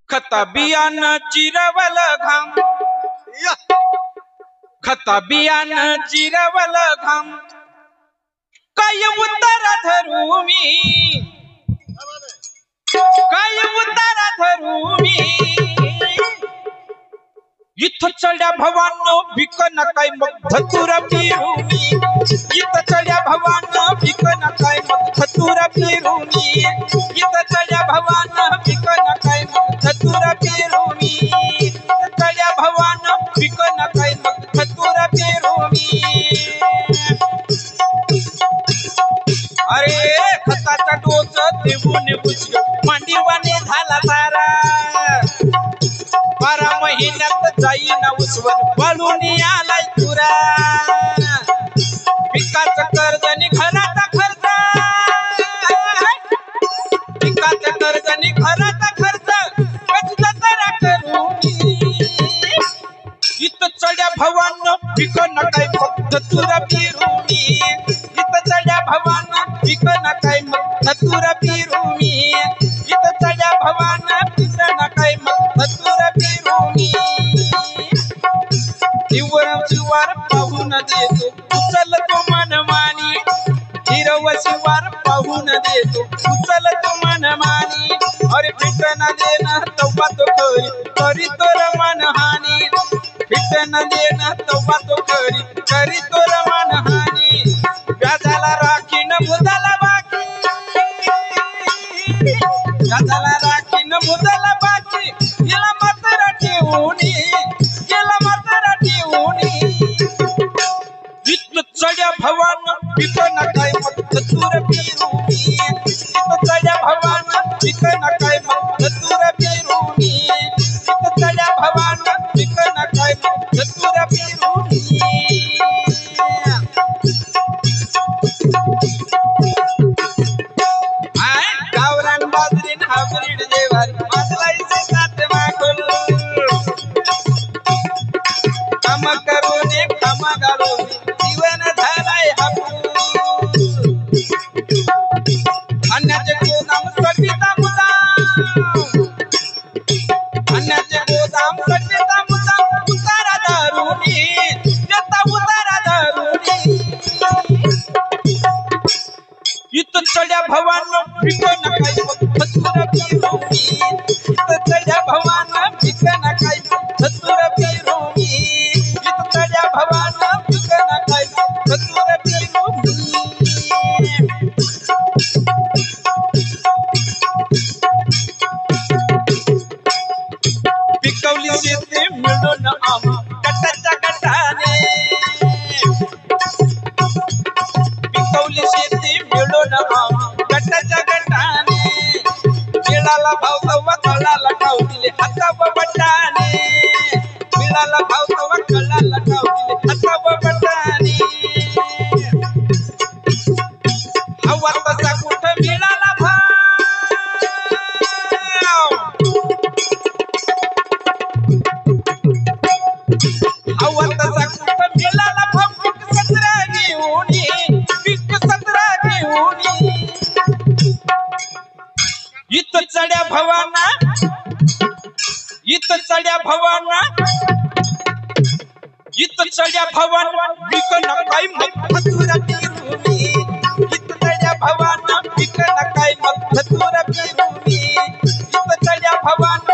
खता बियाणं जिरवलं घाम, खता बियाणं जिरवलं घाम, काय उतार धरू मी, काय उतार धरू मी, इथं चढ्या भवानं भिकन काय मग धतुर पिरू मी, इथं चढ्या भवानं भिकन काय मग धतुर पिरू मी, इथं चढ्या भवानं भिकन काय मग धतुर पिरू मी, चढ्या भवानं भिकन काय मग धतुर पिरू मी। अरे खताचा डोस देऊन बुजग मांडीवाने झाला सारा, 12 महिन्यात जाईन उसवर वळून आलाय तुरा, पिकाचं कर्ज नि घराचा खर्च, पिकाचं कर्ज नि घराचा खर्च कसला तरा करू मी, इथं चढ्या भवानं पिकन काय मग धतुर पिरू मी, इथं चढ्या भवानं पिकन काय मग धतुर पिरू मी, इथं चढ्या भवानं पिकन काय मग धतुर पिरू मी। शिवार पाहून देतो उचल तो मनमानी, हिरव शिवार पाहून देतो उचल तो मनमानी, अरे पिटन देना तव्हा तो करी तो मनहानी, पिटन देना तव्हा तो करी तो मनहानी, व्याजाला राखीन मुदाला बाकी, व्याजाला राखीन मुदाला बाकी, गेला मात्र ठेवूनी, गेला मात्र ठेवूनी, इथं चढ्या भवानं पिकन काय मग धतुर पिरू मी, इथं चढ्या भवानं पिकन काय मग धतुर पिरू मी, इथं चढ्या भवानं पिकन काय मग धतुर पिरू मी। गावरान बाजरीन हायब्रीड जेवारी माजलाईचे साथ मागुल, काम करून काम घालून जीवन झालाय हापूस, अन्नाचे गोदाम सडीचा मुदाम, अन्नाचे गोदाम सडीचा मुदाम, उतारा धरूनी देता उतारा धरूनी, इथं चढ्या भवानं पिकन काय मग धतुर पिरू मी, इथं चढ्या भवानं पिकन काय मग धतुर पिरू मी, इथं चढ्या भवानं पिकन काय मग धतुर पिरू मी। पिकवली शेती मिळून आम्हा गटाच्या गटाने, पिकवली शेती मिळून आम्हा गटाच्या गटाने, मिळाला भाव तव्हा कळाला ठाव दिले हाताव बटाने, मिळाला भाव तव्हा कळाला ठाव दिले हाताव बटाने, हवा तसा कुठं मिळाला भाव, हवा तसा कुठं मिळाला भाव, पीक 17 घेऊनी, पीक 17 घेऊनी, इथं चढ्या भवाना, इथं चढ्या भवाना, इथं चढ्या भवाना पिकन काय मग धतुर पिरू मी, इथं चढ्या भवाना पिकन काय मग धतुर पिरू मी, इथं चढ्या भवाना